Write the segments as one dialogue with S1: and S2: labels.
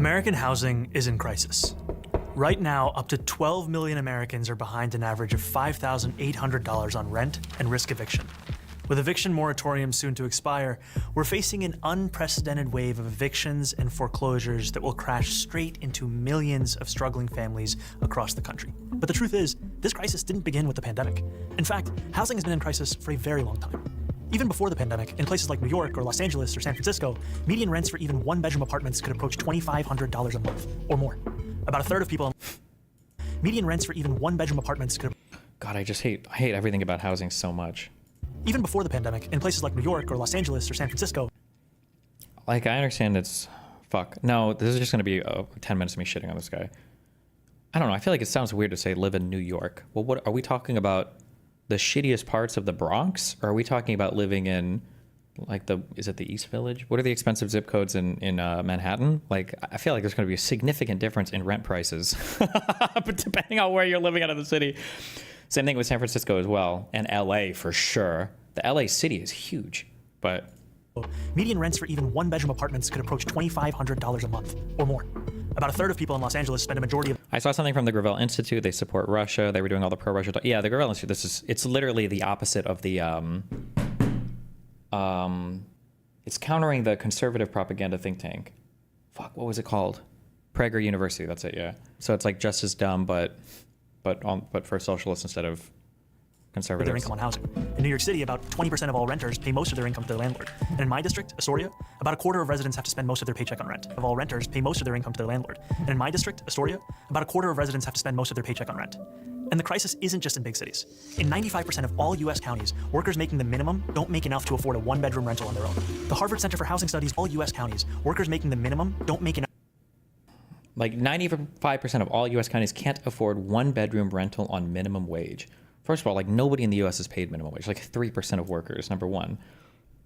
S1: American housing is in crisis. Right now, up to 12 million Americans are behind an average of $5,800 on rent and risk eviction. With eviction moratoriums soon to expire, we're facing an unprecedented wave of evictions and foreclosures that will crash straight into millions of struggling families across the country. But the truth is, this crisis didn't begin with the pandemic. In fact, housing has been in crisis for a very long time. Even before the pandemic, in places like New York or Los Angeles or San Francisco, median rents for even one-bedroom apartments could approach $2,500 a month or more. About a third of people. Median rents for even one-bedroom apartments could.
S2: God, I hate everything about housing so much.
S1: Even before the pandemic, in places like New York or Los Angeles or San Francisco.
S2: Like, I understand it's fuck. No, this is just gonna be 10 minutes of me shitting on this guy. I don't know. I feel like it sounds weird to say live in New York. Well, what are we talking about? The shittiest parts of the Bronx? Or are we talking about living in, like, is it the East Village? What are the expensive zip codes in Manhattan? Like, I feel like there's going to be a significant difference in rent prices, but depending on where you're living out of the city. Same thing with San Francisco as well, and LA for sure. The LA city is huge, but
S1: median rents for even one-bedroom apartments could approach $2,500 a month or more. About a third of people in Los Angeles spend a majority of.
S2: I saw something from the Gravel Institute. They support Russia. They were doing all the pro-Russia. Yeah, the Gravel Institute. It's literally the opposite of the. It's countering the conservative propaganda think tank. Fuck, what was it called? Prager University. That's it. Yeah. So it's like just as dumb, but for socialists instead of conservatives.
S1: Their income on housing. In New York City, about 20% of all renters pay most of their income to their landlord. And in my district, Astoria, about a quarter of residents have to spend most of their paycheck on rent. Of all renters pay most of their income to their landlord. And in my district, Astoria, about a quarter of residents have to spend most of their paycheck on rent. And the crisis isn't just in big cities. In 95% of all US counties, workers making the minimum don't make enough to afford a one-bedroom rental on their own. The Harvard Center for Housing Studies, all US counties, workers making the minimum don't make enough.
S2: Like 95% of all US counties can't afford one-bedroom rental on minimum wage. First of all, like, nobody in the US is paid minimum wage, like 3% of workers, number one.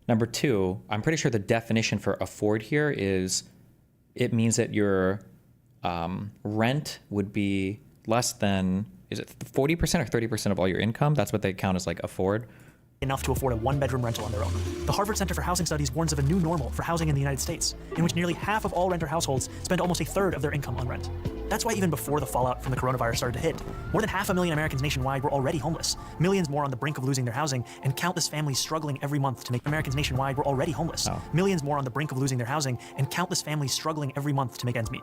S2: Number two, I'm pretty sure the definition for afford here is, it means that your rent would be less than, is it 40% or 30% of all your income? That's what they count as like afford.
S1: Enough to afford a one-bedroom rental on their own. The Harvard Center for Housing Studies warns of a new normal for housing in the United States, in which nearly half of all renter households spend almost a third of their income on rent. That's why even before the fallout from the coronavirus started to hit, more than 500,000 Americans nationwide were already homeless, millions more on the brink of losing their housing, and countless families struggling every month to make. Americans nationwide were already homeless, millions more on the brink of losing their housing, and countless families struggling every month to make ends meet.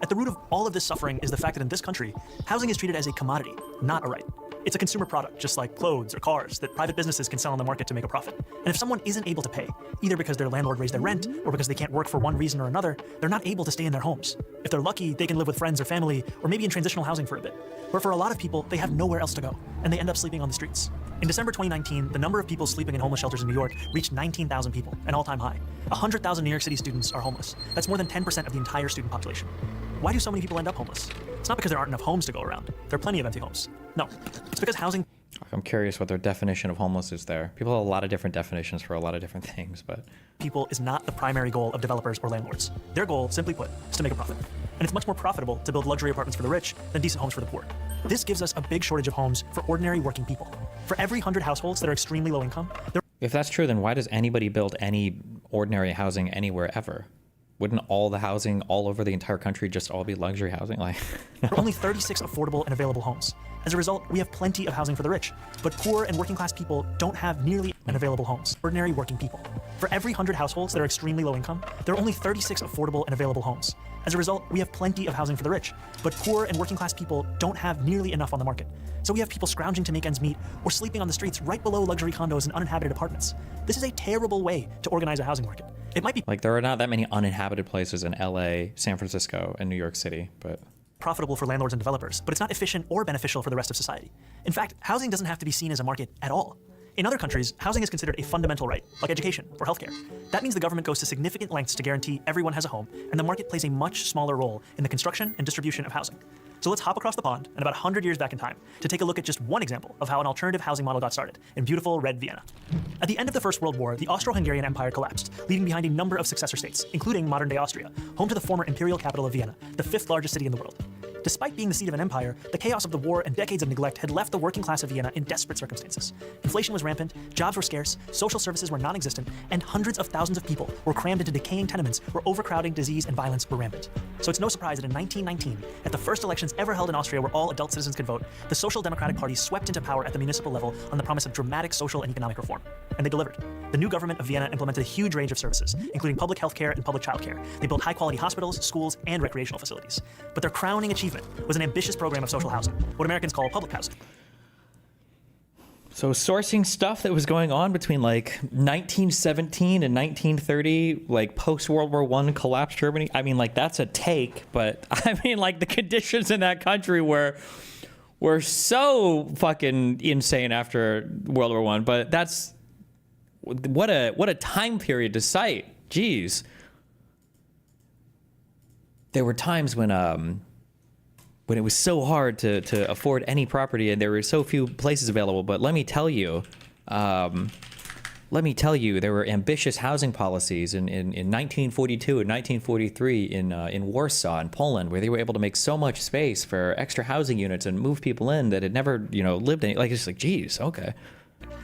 S1: At the root of all of this suffering is the fact that in this country, housing is treated as a commodity, not a right. It's a consumer product, just like clothes or cars, that private businesses can sell on the market to make a profit. And if someone isn't able to pay, either because their landlord raised their rent or because they can't work for one reason or another, they're not able to stay in their homes. If they're lucky, they can live with friends or family, or maybe in transitional housing for a bit. But for a lot of people, they have nowhere else to go, and they end up sleeping on the streets. In December 2019, the number of people sleeping in homeless shelters in New York reached 19,000 people, an all-time high. 100,000 New York City students are homeless. That's more than 10% of the entire student population. Why do so many people end up homeless? It's not because there aren't enough homes to go around. There are plenty of empty homes. No, it's because housing.
S2: I'm curious what their definition of homeless is there. People have a lot of different definitions for a lot of different things, but.
S1: People is not the primary goal of developers or landlords. Their goal, simply put, is to make a profit. And it's much more profitable to build luxury apartments for the rich than decent homes for the poor. This gives us a big shortage of homes for ordinary working people. For every 100 households that are extremely low income,
S2: if that's true, then why does anybody build any ordinary housing anywhere ever? Wouldn't all the housing all over the entire country just all be luxury housing? Like,
S1: there are only 36 affordable and available homes. As a result, we have plenty of housing for the rich, but poor and working class people don't have nearly available homes. Ordinary working people. For every 100 households that are extremely low income, there are only 36 affordable and available homes. As a result, we have plenty of housing for the rich, but poor and working class people don't have nearly enough on the market. So we have people scrounging to make ends meet or sleeping on the streets right below luxury condos and uninhabited apartments. This is a terrible way to organize a housing market. It might be
S2: like there are not that many uninhabited places in LA, San Francisco, and New York City, but
S1: profitable for landlords and developers, but it's not efficient or beneficial for the rest of society. In fact, housing doesn't have to be seen as a market at all. In other countries, housing is considered a fundamental right, like education or healthcare. That means the government goes to significant lengths to guarantee everyone has a home, and the market plays a much smaller role in the construction and distribution of housing. So let's hop across the pond and about 100 years back in time to take a look at just one example of how an alternative housing model got started in beautiful red Vienna. At the end of the First World War, the Austro-Hungarian Empire collapsed, leaving behind a number of successor states, including modern-day Austria, home to the former imperial capital of Vienna, the fifth largest city in the world. Despite being the seat of an empire, the chaos of the war and decades of neglect had left the working class of Vienna in desperate circumstances. Inflation was rampant, jobs were scarce, social services were non-existent, and hundreds of thousands of people were crammed into decaying tenements where overcrowding, disease, and violence were rampant. So it's no surprise that in 1919, at the first elections ever held in Austria where all adult citizens could vote, the Social Democratic Party swept into power at the municipal level on the promise of dramatic social and economic reform. And they delivered. The new government of Vienna implemented a huge range of services, including public health care and public child care. They built high-quality hospitals, schools, and recreational facilities. But their crowning achievement was an ambitious program of social housing, what Americans call public housing.
S2: So sourcing stuff that was going on between like 1917 and 1930, like post-World War I collapsed Germany. I mean, like that's a take, but I mean, like the conditions in that country were so fucking insane after World War I. But that's what a time period to cite. Jeez. There were times when it was so hard to afford any property and there were so few places available. But let me tell you, there were ambitious housing policies in 1942 and 1943 in Warsaw in Poland, where they were able to make so much space for extra housing units and move people in that had never, lived in. Like, it's like, geez, okay.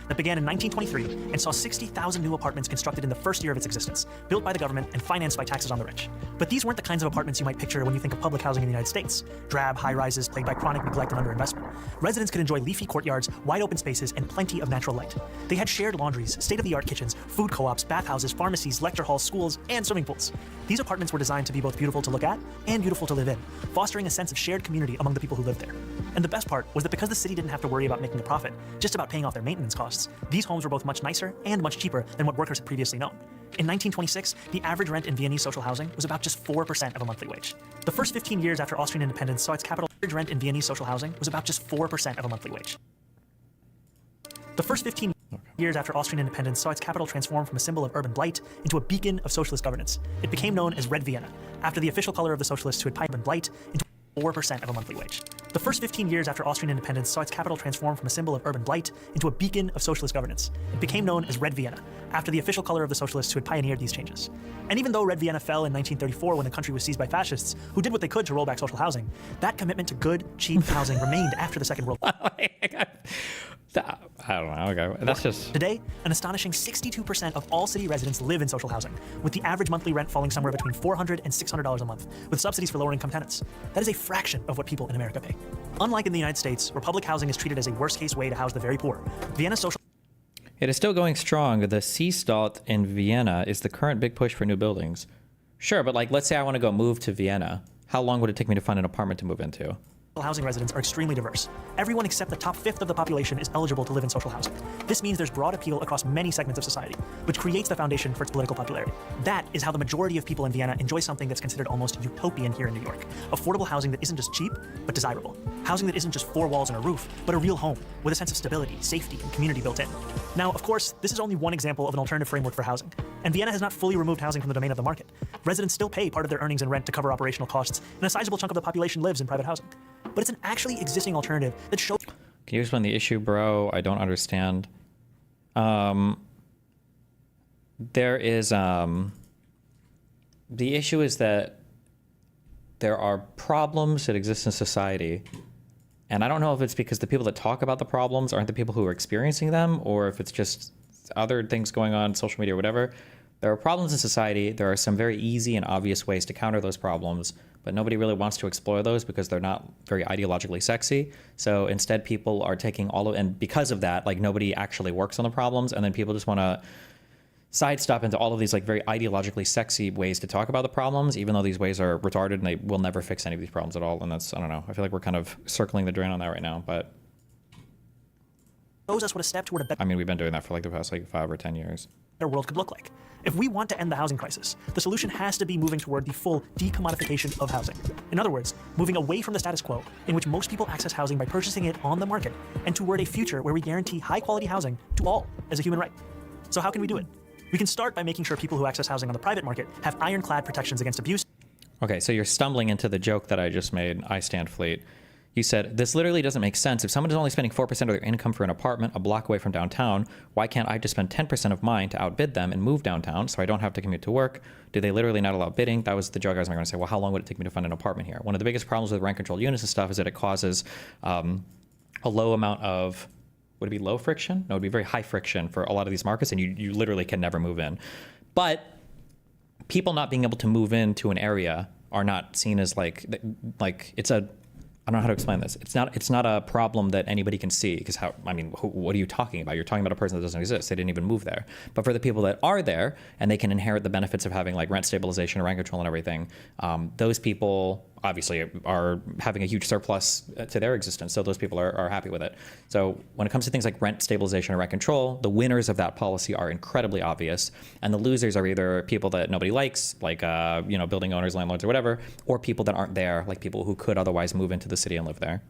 S1: That began in 1923 and saw 60,000 new apartments constructed in the first year of its existence, built by the government and financed by taxes on the rich. But these weren't the kinds of apartments you might picture when you think of public housing in the United States. Drab, high-rises plagued by chronic neglect and underinvestment. Residents could enjoy leafy courtyards, wide open spaces, and plenty of natural light. They had shared laundries, state-of-the-art kitchens, food co-ops, bathhouses, pharmacies, lecture halls, schools, and swimming pools. These apartments were designed to be both beautiful to look at and beautiful to live in, fostering a sense of shared community among the people who lived there. And the best part was that because the city didn't have to worry about making a profit, just about paying off their maintenance costs, these homes were both much nicer and much cheaper than what workers had previously known. In 1926, the average rent in Viennese social housing was about just 4% of a monthly wage. The first 15 years after Austrian independence saw its capital average rent in Viennese social housing was about just 4% of a monthly wage. The first 15 years after Austrian independence saw its capital transform from a symbol of urban blight into a beacon of socialist governance. It became known as Red Vienna, after the official color of the socialists who had piped urban blight into 4% of a monthly wage. The first 15 years after Austrian independence saw its capital transform from a symbol of urban blight into a beacon of socialist governance. It became known as Red Vienna, after the official color of the socialists who had pioneered these changes. And even though Red Vienna fell in 1934 when the country was seized by fascists, who did what they could to roll back social housing, that commitment to good, cheap housing remained after the Second World War.
S2: I don't know. Okay, that's just...
S1: Today, an astonishing 62% of all city residents live in social housing, with the average monthly rent falling somewhere between $400 and $600 a month, with subsidies for lower-income tenants. That is a fraction of what people in America pay. Unlike in the United States, where public housing is treated as a worst-case way to house the very poor, Vienna's social...
S2: It is still going strong. The Seestadt in Vienna is the current big push for new buildings. Sure, but like, let's say I want to go move to Vienna. How long would it take me to find an apartment to move into?
S1: Housing residents are extremely diverse. Everyone except the top fifth of the population is eligible to live in social housing. This means there's broad appeal across many segments of society, which creates the foundation for its political popularity. That is how the majority of people in Vienna enjoy something that's considered almost utopian here in New York. Affordable housing that isn't just cheap, but desirable. Housing that isn't just four walls and a roof, but a real home, with a sense of stability, safety, and community built in. Now, of course, this is only one example of an alternative framework for housing, and Vienna has not fully removed housing from the domain of the market. Residents still pay part of their earnings in rent to cover operational costs, and a sizable chunk of the population lives in private housing. But it's an actually existing alternative that shows...
S2: Can you explain the issue, bro? I don't understand. There is... The issue is that there are problems that exist in society, and I don't know if it's because the people that talk about the problems aren't the people who are experiencing them, or if it's just other things going on, social media or whatever. There are problems in society. There are some very easy and obvious ways to counter those problems, but nobody really wants to explore those because they're not very ideologically sexy. So instead, people are taking all of, and because of that, like nobody actually works on the problems, and then people just want to sidestep into all of these like very ideologically sexy ways to talk about the problems, even though these ways are retarded and they will never fix any of these problems at all. And that's, I don't know, I feel like we're kind of circling the drain on that right now, but
S1: shows us what a step toward a better...
S2: I mean, we've been doing that for like the past like 5 or 10 years.
S1: ...world could look like. If we want to end the housing crisis, the solution has to be moving toward the full decommodification of housing. In other words, moving away from the status quo, in which most people access housing by purchasing it on the market, and toward a future where we guarantee high-quality housing to all as a human right. So how can we do it? We can start by making sure people who access housing on the private market have ironclad protections against abuse.
S2: Okay, so you're stumbling into the joke that I just made, I stand fleet. You said, this literally doesn't make sense. If someone is only spending 4% of their income for an apartment a block away from downtown, why can't I just spend 10% of mine to outbid them and move downtown so I don't have to commute to work? Do they literally not allow bidding? That was the joke I was going to say. Well, how long would it take me to find an apartment here? One of the biggest problems with rent-controlled units and stuff is that it causes a low amount of, would it be low friction? No, it would be very high friction for a lot of these markets, and you literally can never move in. But people not being able to move into an area are not seen as like it's a, I don't know how to explain this. It's not a problem that anybody can see, because what are you talking about? You're talking about a person that doesn't exist. They didn't even move there. But for the people that are there and they can inherit the benefits of having like rent stabilization, rent control and everything, those people obviously are having a huge surplus to their existence. So those people are happy with it. So when it comes to things like rent stabilization and rent control, the winners of that policy are incredibly obvious. And the losers are either people that nobody likes, like, building owners, landlords or whatever, or people that aren't there, like people who could otherwise move into the city and live there.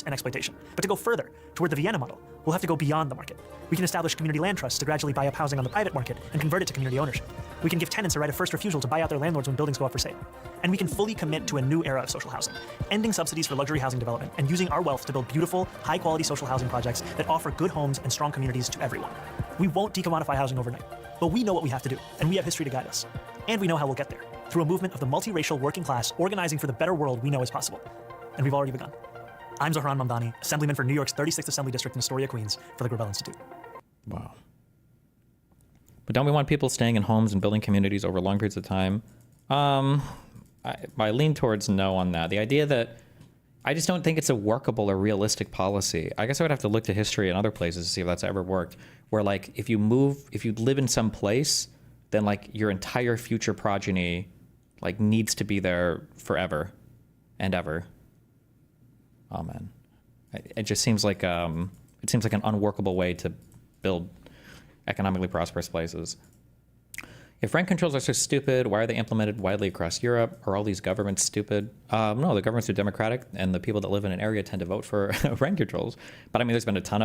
S1: And exploitation. But to go further toward the Vienna model, we'll have to go beyond the market. We can establish community land trusts to gradually buy up housing on the private market and convert it to community ownership. We can give tenants a right of first refusal to buy out their landlords when buildings go up for sale. And we can fully commit to a new era of social housing, ending subsidies for luxury housing development and using our wealth to build beautiful, high-quality social housing projects that offer good homes and strong communities to everyone. We won't decommodify housing overnight, but we know what we have to do, and we have history to guide us. And we know how we'll get there, through a movement of the multiracial working class organizing for the better world we know is possible. And we've already begun. I'm Zohran Mamdani, Assemblyman for New York's 36th Assembly District in Astoria, Queens, for the Gravel Institute.
S2: Wow. But don't we want people staying in homes and building communities over long periods of time? I lean towards no on that. The idea that I just don't think it's a workable or realistic policy. I guess I would have to look to history and other places to see if that's ever worked. Where like if you live in some place, then like your entire future progeny like needs to be there forever and ever. Oh man, it just seems like an unworkable way to build economically prosperous places. If rent controls are so stupid, why are they implemented widely across Europe? Are all these governments stupid? No, the governments are democratic, and the people that live in an area tend to vote for rent controls. But I mean, there's been a ton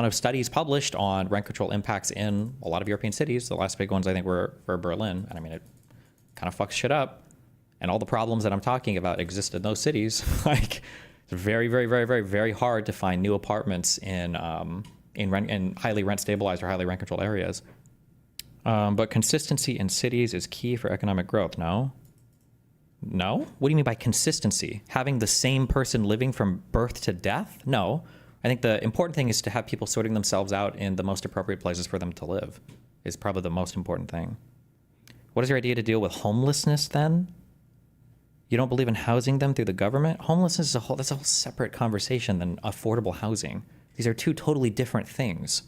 S2: of studies published on rent control impacts in a lot of European cities. The last big ones I think were Berlin, and I mean it kind of fucks shit up. And all the problems that I'm talking about exist in those cities. Like, it's very, very, very, very, very hard to find new apartments in highly rent stabilized or highly rent controlled areas. But consistency in cities is key for economic growth. No? What do you mean by consistency? Having the same person living from birth to death? No. I think the important thing is to have people sorting themselves out in the most appropriate places for them to live is probably the most important thing. What is your idea to deal with homelessness then? You don't believe in housing them through the government? Homelessness is that's a whole separate conversation than affordable housing. These are two totally different things.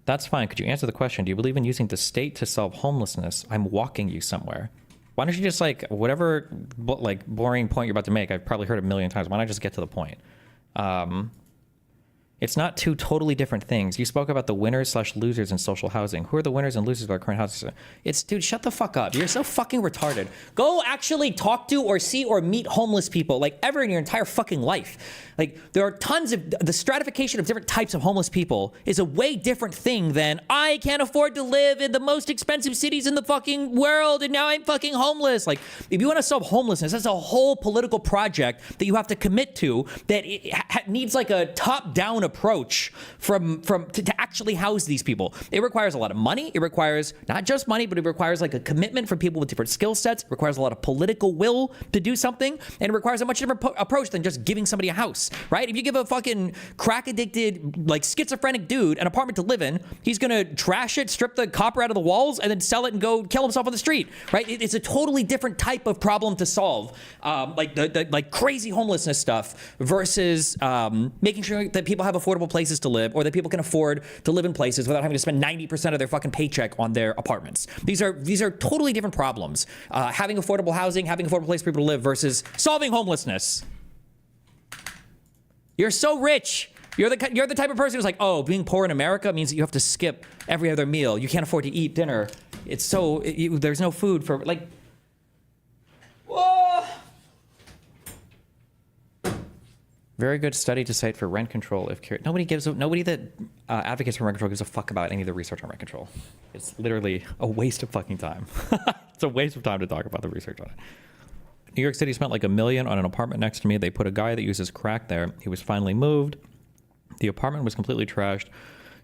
S2: That's fine. Could you answer the question? Do you believe in using the state to solve homelessness? I'm walking you somewhere. Why don't you just whatever boring point you're about to make, I've probably heard a million times. Why not just get to the point? It's not two totally different things. You spoke about the winners/losers in social housing. Who are the winners and losers of our current housing? Dude, shut the fuck up. You're so fucking retarded. Go actually talk to or see or meet homeless people ever in your entire fucking life. There are tons of, the stratification of different types of homeless people is a way different thing than I can't afford to live in the most expensive cities in the fucking world and now I'm fucking homeless. If you want to solve homelessness, that's a whole political project that you have to commit to that it needs a top-down approach to actually house these people. It requires a lot of money. It requires not just money, but it requires a commitment from people with different skill sets. It requires a lot of political will to do something, and it requires a much different approach than just giving somebody a house, right? If you give a fucking crack-addicted, schizophrenic dude an apartment to live in, he's gonna trash it, strip the copper out of the walls, and then sell it and go kill himself on the street, right? It's a totally different type of problem to solve, the crazy homelessness stuff versus making sure that people have affordable places to live, or that people can afford to live in places without having to spend 90% of their fucking paycheck on their apartments. These are totally different problems. Having affordable housing, having affordable place for people to live versus solving homelessness. You're so rich. You're the type of person who's being poor in America means that you have to skip every other meal. You can't afford to eat dinner. It's there's no food for whoa. Very good study to cite for rent control. Nobody that advocates for rent control gives a fuck about any of the research on rent control. It's literally a waste of fucking time. It's a waste of time to talk about the research on it. New York City spent $1 million on an apartment next to me. They put a guy that uses crack there. He was finally moved. The apartment was completely trashed.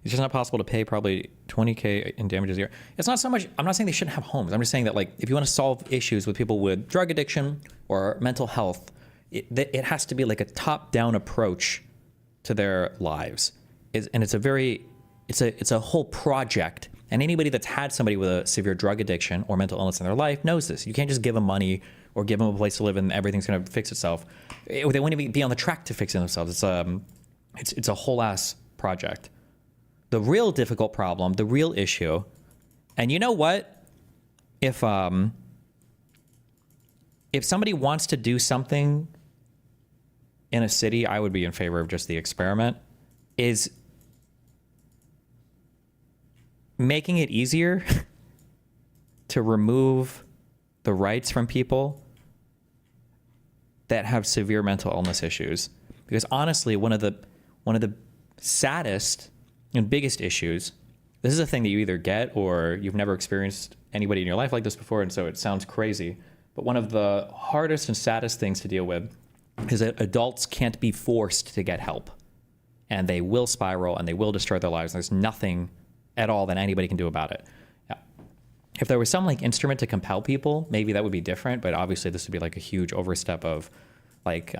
S2: It's just not possible to pay probably $20K in damages a year. It's not so much, I'm not saying they shouldn't have homes. I'm just saying that if you want to solve issues with people with drug addiction or mental health, it has to be a top-down approach to their lives. And it's a whole project And anybody that's had somebody with a severe drug addiction or mental illness in their life knows this. You can't just give them money or give them a place to live and everything's going to fix itself. They won't even be on the track to fixing themselves. It's a whole ass project. The real difficult problem, the real issue, and you know what? If somebody wants to do something in a city, I would be in favor of just the experiment, is making it easier to remove the rights from people that have severe mental illness issues. Because honestly, one of the saddest and biggest issues, this is a thing that you either get or you've never experienced anybody in your life like this before, and so it sounds crazy. But one of the hardest and saddest things to deal with is that adults can't be forced to get help. And they will spiral and they will destroy their lives. There's nothing at all that anybody can do about it. If there was some like instrument to compel people, maybe that would be different. But obviously this would be like a huge overstep of like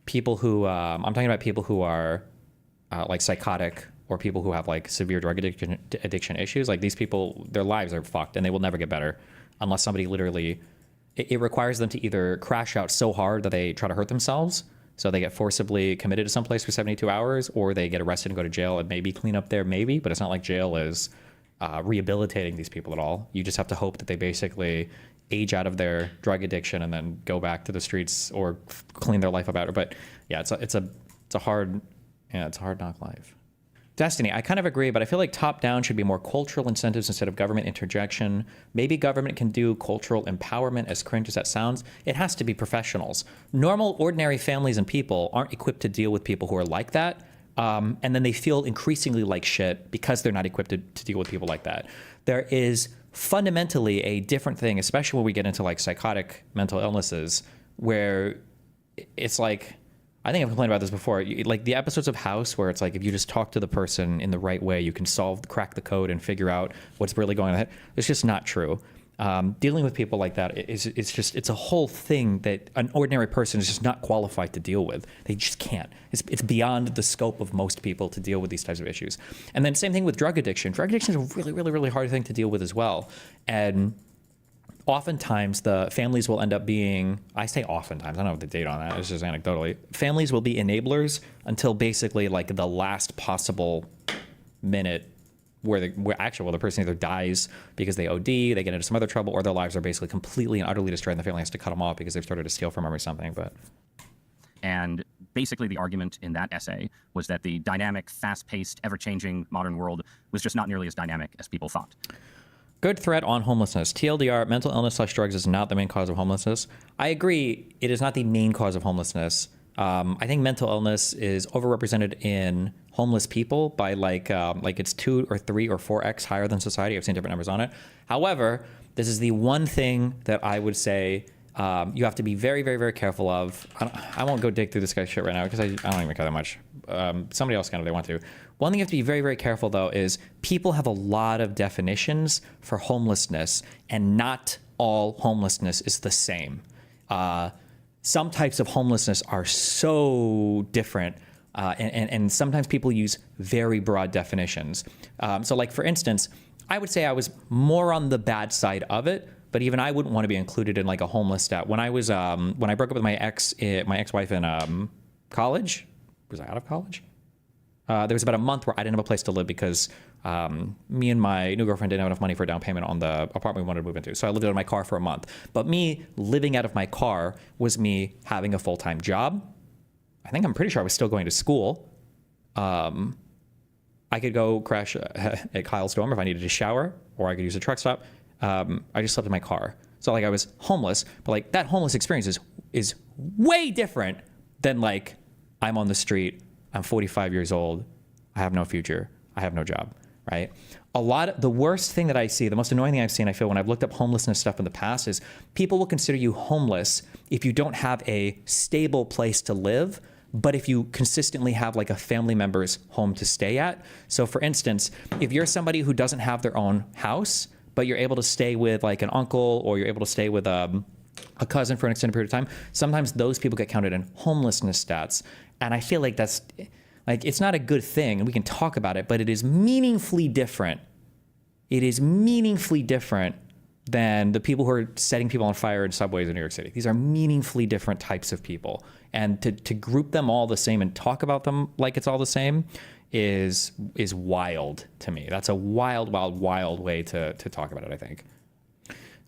S2: people who, I'm talking about people who are like psychotic or people who have like severe drug addiction issues. Like these people, their lives are fucked and they will never get better unless somebody literally, it requires them to either crash out so hard that they try to hurt themselves. So they get forcibly committed to someplace for 72 hours, or they get arrested and go to jail and maybe clean up there, maybe. But it's not like jail is rehabilitating these people at all. You just have to hope that they basically age out of their drug addiction and then go back to the streets or clean their life up out. But yeah, it's a hard knock life. Destiny, I kind of agree, but I feel like top down should be more cultural incentives instead of government interjection. Maybe government can do cultural empowerment, as cringe as that sounds. It has to be professionals. Normal, ordinary families and people aren't equipped to deal with people who are like that. And then they feel increasingly like shit because they're not equipped to deal with people like that. There is fundamentally a different thing, especially when we get into like psychotic mental illnesses, where it's like, I think I've complained about this before. Like the episodes of House where it's like, if you just talk to the person in the right way, you can crack the code and figure out what's really going on. It's just not true. Dealing with people like that it's a whole thing that an ordinary person is just not qualified to deal with. They just can't. It's beyond the scope of most people to deal with these types of issues. And then same thing with drug addiction. Drug addiction is a really, really, really hard thing to deal with as well. And oftentimes the families will end up being, I say oftentimes, I don't know the date on that, it's just anecdotally, families will be enablers until basically like the last possible minute where the person either dies because they OD, they get into some other trouble, or their lives are basically completely and utterly destroyed and the family has to cut them off because they've started to steal from them or something. But
S3: And basically the argument in that essay was that the dynamic, fast-paced, ever-changing modern world was just not nearly as dynamic as people thought.
S2: Good thread on homelessness. TLDR, mental illness/drugs is not the main cause of homelessness. I agree, it is not the main cause of homelessness. I think mental illness is overrepresented in homeless people by like it's 2 or 3 or 4x higher than society. I've seen different numbers on it. However, this is the one thing that I would say you have to be very, very, very careful of. I won't go dig through this guy's shit right now because I don't even care that much. Somebody else can if they want to. One thing you have to be very, very careful, though, is people have a lot of definitions for homelessness, and not all homelessness is the same. Some types of homelessness are so different, and sometimes people use very broad definitions. So, like, for instance, I would say I was more on the bad side of it, but even I wouldn't want to be included in, like, a homeless stat. When I broke up with my ex-wife in college, was I out of college? There was about a month where I didn't have a place to live because me and my new girlfriend didn't have enough money for a down payment on the apartment we wanted to move into. So I lived out of my car for a month. But me living out of my car was me having a full-time job. I'm pretty sure I was still going to school. I could go crash at Kyle's dorm if I needed to shower, or I could use a truck stop. I just slept in my car. So like I was homeless, but like that homeless experience is way different than like I'm on the street, I'm 45 years old, I have no future, I have no job, right? The worst thing that I see, the most annoying thing I've seen, I feel, when I've looked up homelessness stuff in the past is people will consider you homeless if you don't have a stable place to live, but if you consistently have like a family member's home to stay at. So for instance, if you're somebody who doesn't have their own house, but you're able to stay with like an uncle, or you're able to stay with a cousin for an extended period of time, sometimes those people get counted in homelessness stats. And I feel like Like, it's not a good thing, and we can talk about it, but it is meaningfully different. It is meaningfully different than the people who are setting people on fire in subways in New York City. These are meaningfully different types of people. And to group them all the same and talk about them like it's all the same is wild to me. That's a wild, wild, wild way to talk about it, I think.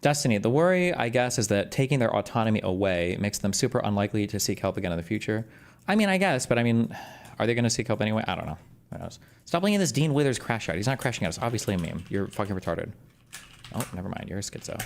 S2: Destiny, the worry, I guess, is that taking their autonomy away makes them super unlikely to seek help again in the future. I mean, I guess, but I mean, are they going to seek help anyway? I don't know. Who knows? Stop playing this Dean Withers crash out. He's not crashing at us. Obviously a meme. You're fucking retarded. Oh, never mind. You're a schizo.